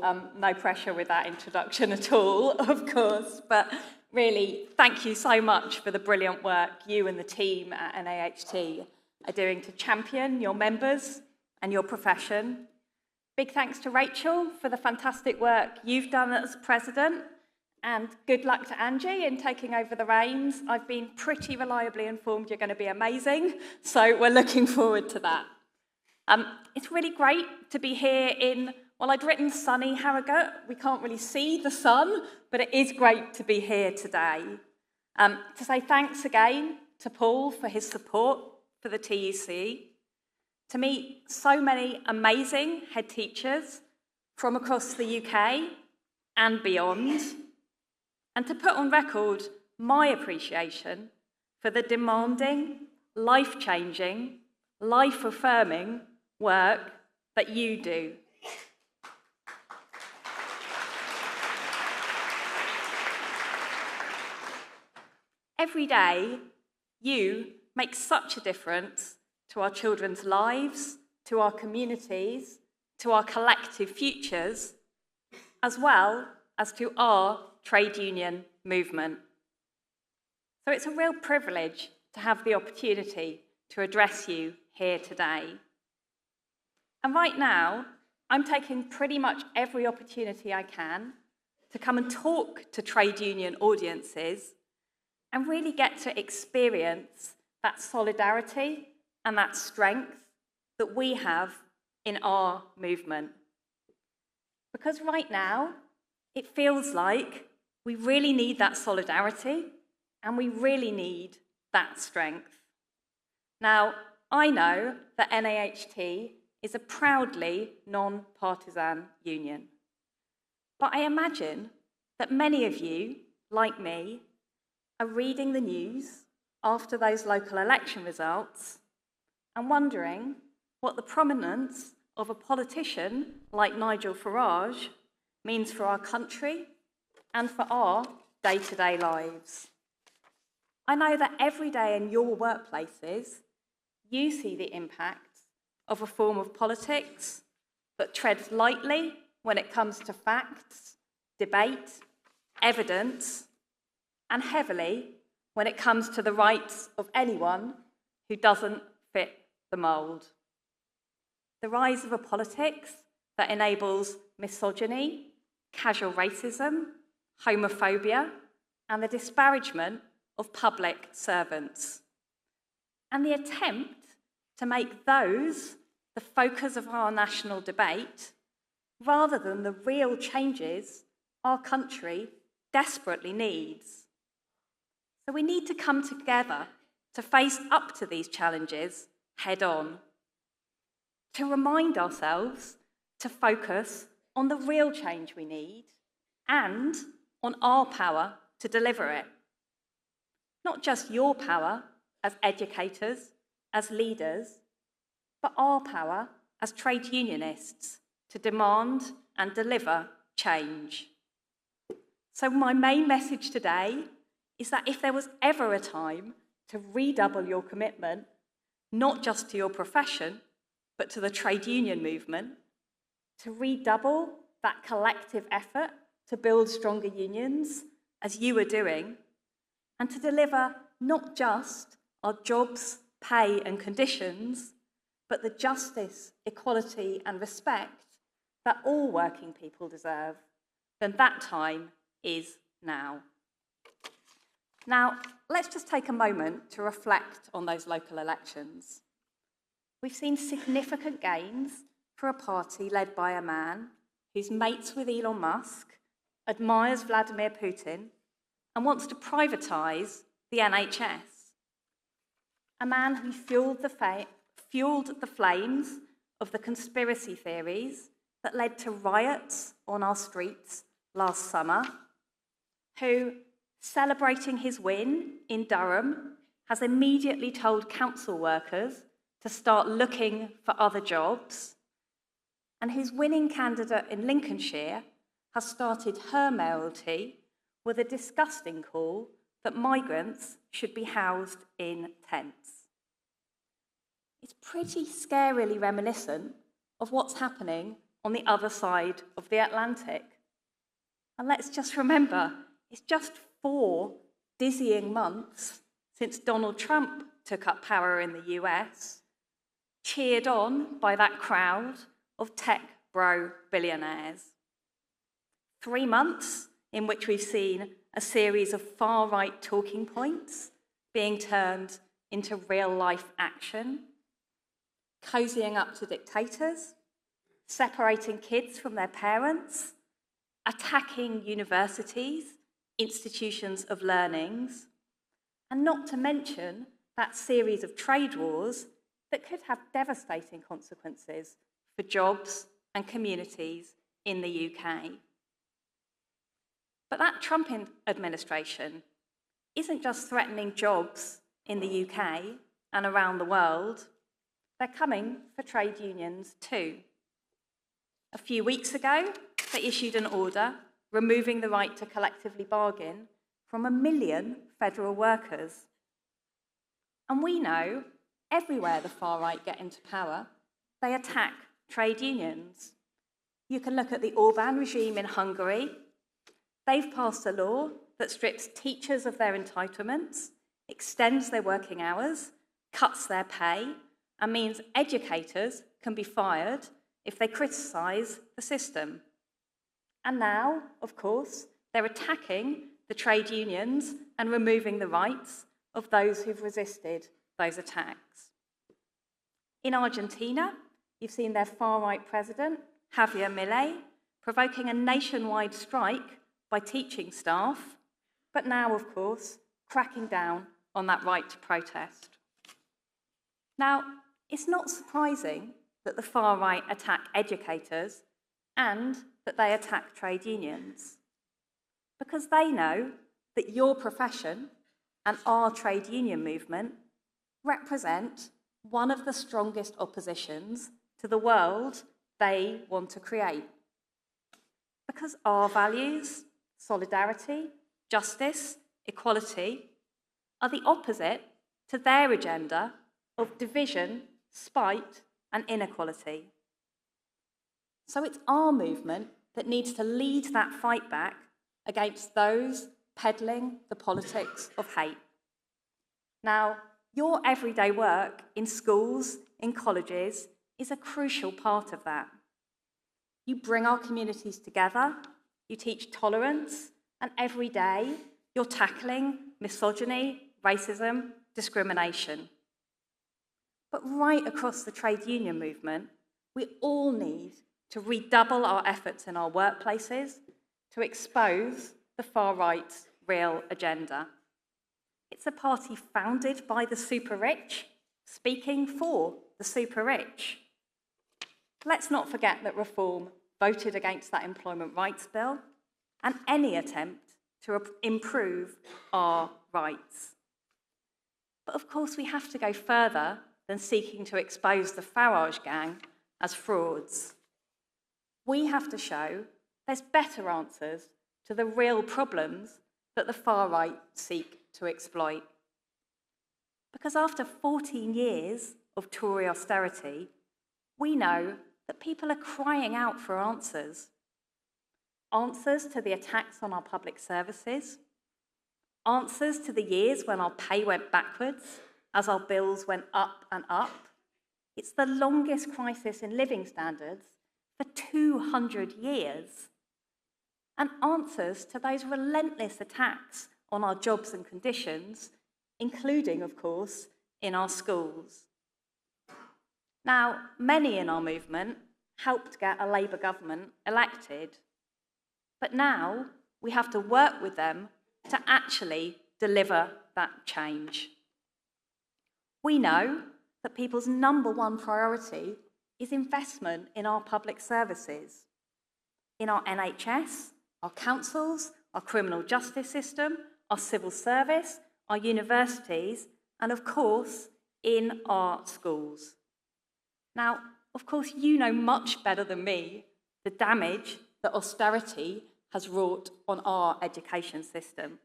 no pressure with that introduction at all, of course, but really, thank you so much for the brilliant work you and the team at NAHT are doing to champion your members and your profession. Big thanks to Rachel for the fantastic work you've done as president, and good luck to Angie in taking over the reins. I've been pretty reliably informed you're going to be amazing, so we're looking forward to that. It's really great to be here in, well, I'd written sunny Harrogate. We can't really see the sun, but it is great to be here today. To say thanks again to Paul for his support for the TUC, to meet so many amazing head teachers from across the UK and beyond, and to put on record my appreciation for the demanding, life-changing, life-affirming work that you do. Every day, you make such a difference to our children's lives, to our communities, to our collective futures, as well as to our trade union movement. So it's a real privilege to have the opportunity to address you here today. And right now, I'm taking pretty much every opportunity I can to come and talk to trade union audiences and really get to experience that solidarity and that strength that we have in our movement. Because right now, it feels like we really need that solidarity and we really need that strength. Now, I know that NAHT is a proudly non-partisan union, but I imagine that many of you, like me, are reading the news after those local election results and wondering what the prominence of a politician like Nigel Farage means for our country and for our day-to-day lives. I know that every day in your workplaces, you see the impact of a form of politics that treads lightly when it comes to facts, debate, evidence, and heavily when it comes to the rights of anyone who doesn't fit the mould. The rise of a politics that enables misogyny, casual racism, homophobia, and the disparagement of public servants. And the attempt to make those the focus of our national debate, rather than the real changes our country desperately needs. So we need to come together to face up to these challenges head on, to remind ourselves to focus on the real change we need and on our power to deliver it. Not just your power as educators, as leaders, but our power as trade unionists to demand and deliver change. So my main message today is that if there was ever a time to redouble your commitment, not just to your profession, but to the trade union movement, to redouble that collective effort to build stronger unions, as you are doing, and to deliver not just our jobs, pay and conditions, but the justice, equality and respect that all working people deserve, then that time is now. Now, let's just take a moment to reflect on those local elections. We've seen significant gains for a party led by a man who's mates with Elon Musk, admires Vladimir Putin, and wants to privatise the NHS. A man who fuelled the flames of the conspiracy theories that led to riots on our streets last summer, who, celebrating his win in Durham, has immediately told council workers to start looking for other jobs, and whose winning candidate in Lincolnshire has started her mayoralty with a disgusting call that migrants should be housed in tents. It's pretty scarily reminiscent of what's happening on the other side of the Atlantic. And let's just remember, it's just 4 dizzying months since Donald Trump took up power in the US, cheered on by that crowd of tech bro billionaires. 3 months in which we've seen a series of far-right talking points being turned into real-life action, cozying up to dictators, separating kids from their parents, attacking universities, institutions of learnings, and not to mention that series of trade wars that could have devastating consequences for jobs and communities in the UK. But that Trump administration isn't just threatening jobs in the UK and around the world, they're coming for trade unions too. A few weeks ago, they issued an order removing the right to collectively bargain from 1 million federal workers. And we know everywhere the far right get into power, they attack trade unions. You can look at the Orban regime in Hungary. They've passed a law that strips teachers of their entitlements, extends their working hours, cuts their pay, and means educators can be fired if they criticise the system. And now, of course, they're attacking the trade unions and removing the rights of those who've resisted those attacks. In Argentina, you've seen their far-right president, Javier Milei, provoking a nationwide strike by teaching staff, but now, of course, cracking down on that right to protest. Now, it's not surprising that the far right attack educators and that they attack trade unions, because they know that your profession and our trade union movement represent one of the strongest oppositions to the world they want to create. Because our values, solidarity, justice, equality, are the opposite to their agenda of division, spite, and inequality. So it's our movement that needs to lead that fight back against those peddling the politics of hate. Now, your everyday work in schools, in colleges, is a crucial part of that. You bring our communities together, you teach tolerance, and every day you're tackling misogyny, racism, discrimination. But right across the trade union movement, we all need to redouble our efforts in our workplaces to expose the far right's real agenda. It's a party founded by the super rich, speaking for the super rich. Let's not forget that Reform voted against that employment rights bill and any attempt to improve our rights. But of course, we have to go further than seeking to expose the Farage gang as frauds. We have to show there's better answers to the real problems that the far right seek to exploit. Because after 14 years of Tory austerity, we know that people are crying out for answers. Answers to the attacks on our public services, answers to the years when our pay went backwards as our bills went up and up. It's the longest crisis in living standards for 200 years. And answers to those relentless attacks on our jobs and conditions, including, of course, in our schools. Now, many in our movement helped get a Labour government elected, but now we have to work with them to actually deliver that change. We know that people's #1 priority is investment in our public services, in our NHS, our councils, our criminal justice system, our civil service, our universities, and of course, in our schools. Now, of course, you know much better than me the damage that austerity has wrought on our education system.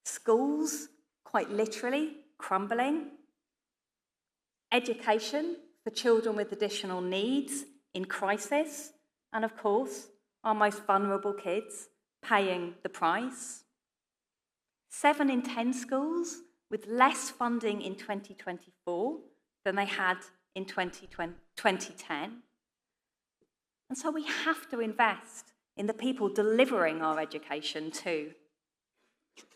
Schools, quite literally, crumbling. Education for children with additional needs in crisis. And of course, our most vulnerable kids paying the price. 7 in 10 schools with less funding in 2024 than they had in 2010. And so we have to invest in the people delivering our education too.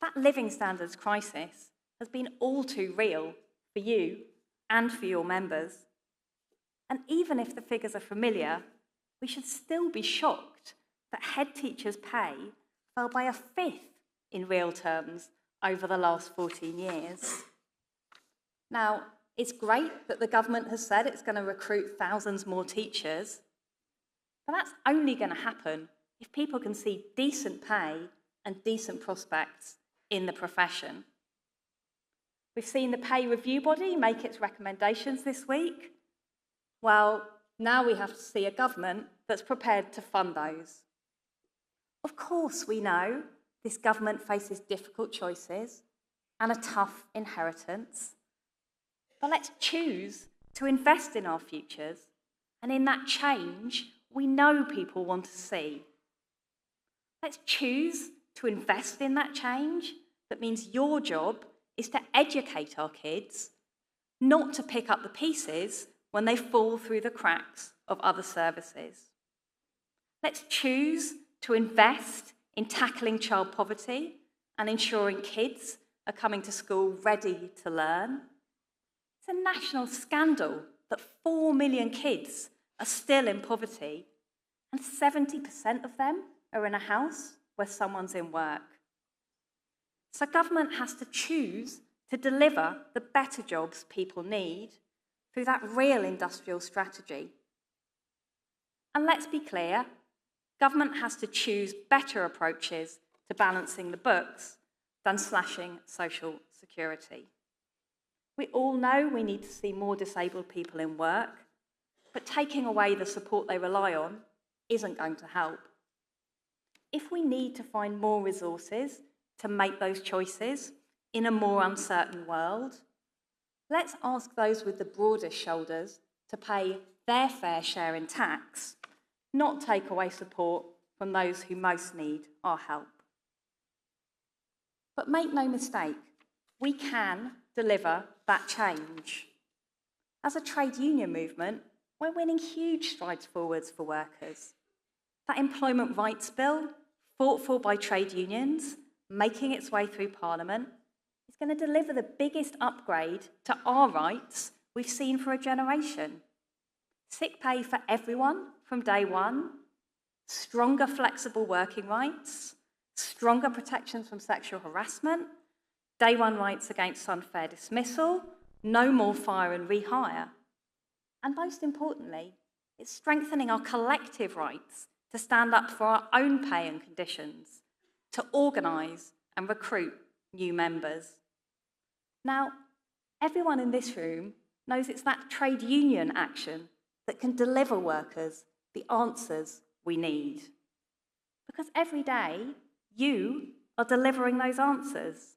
That living standards crisis has been all too real for you and for your members. And even if the figures are familiar, we should still be shocked that head teachers' pay fell by 1/5 in real terms over the last 14 years. Now, it's great that the government has said it's going to recruit thousands more teachers, but that's only going to happen if people can see decent pay and decent prospects in the profession. We've seen the pay review body make its recommendations this week. Well, now we have to see a government that's prepared to fund those. Of course, we know this government faces difficult choices and a tough inheritance. But let's choose to invest in our futures and in that change we know people want to see. Let's choose to invest in that change that means your job is to educate our kids, not to pick up the pieces when they fall through the cracks of other services. Let's choose to invest in tackling child poverty and ensuring kids are coming to school ready to learn. It's a national scandal that 4 million kids are still in poverty and 70% of them are in a house where someone's in work. So government has to choose to deliver the better jobs people need through that real industrial strategy. And let's be clear, government has to choose better approaches to balancing the books than slashing social security. We all know we need to see more disabled people in work, but taking away the support they rely on isn't going to help. If we need to find more resources to make those choices in a more uncertain world, let's ask those with the broadest shoulders to pay their fair share in tax, not take away support from those who most need our help. But make no mistake, we can deliver that change. As a trade union movement, we're winning huge strides forwards for workers. That employment rights bill, fought for by trade unions, making its way through Parliament, is going to deliver the biggest upgrade to our rights we've seen for a generation. Sick pay for everyone from day one, stronger flexible working rights, stronger protections from sexual harassment, day one rights against unfair dismissal, no more fire and rehire. And most importantly, it's strengthening our collective rights to stand up for our own pay and conditions, to organise and recruit new members. Now, everyone in this room knows it's that trade union action that can deliver workers the answers we need. Because every day, you are delivering those answers.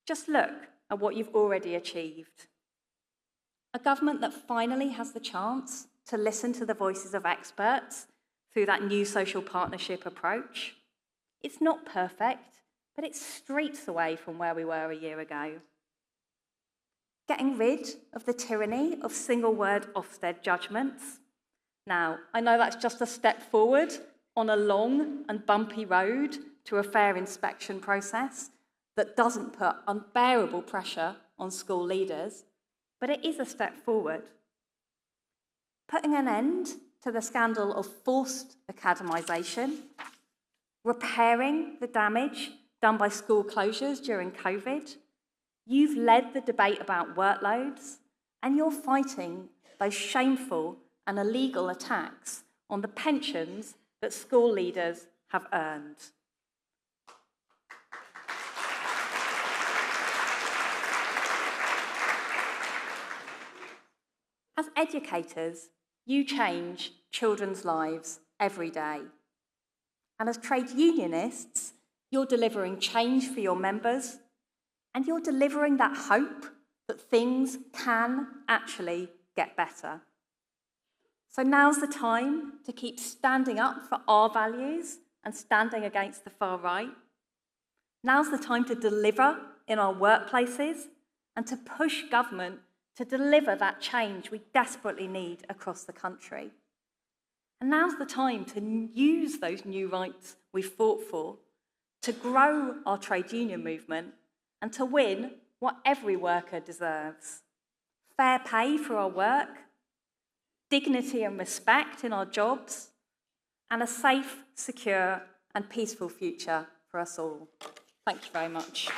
Just look at what you've already achieved. A government that finally has the chance to listen to the voices of experts through that new social partnership approach. It's not perfect, but it's streets away from where we were a year ago. Getting rid of the tyranny of single-word Ofsted judgments. Now, I know that's just a step forward on a long and bumpy road to a fair inspection process that doesn't put unbearable pressure on school leaders, but it is a step forward. Putting an end to the scandal of forced academisation, repairing the damage done by school closures during COVID. You've led the debate about workloads, and you're fighting those shameful and illegal attacks on the pensions that school leaders have earned. As educators, you change children's lives every day. And as trade unionists, you're delivering change for your members, and you're delivering that hope that things can actually get better. So now's the time to keep standing up for our values and standing against the far right. Now's the time to deliver in our workplaces and to push government to deliver that change we desperately need across the country. And now's the time to use those new rights we've fought for to grow our trade union movement and to win what every worker deserves: fair pay for our work, dignity and respect in our jobs, and a safe, secure, and peaceful future for us all. Thank you very much.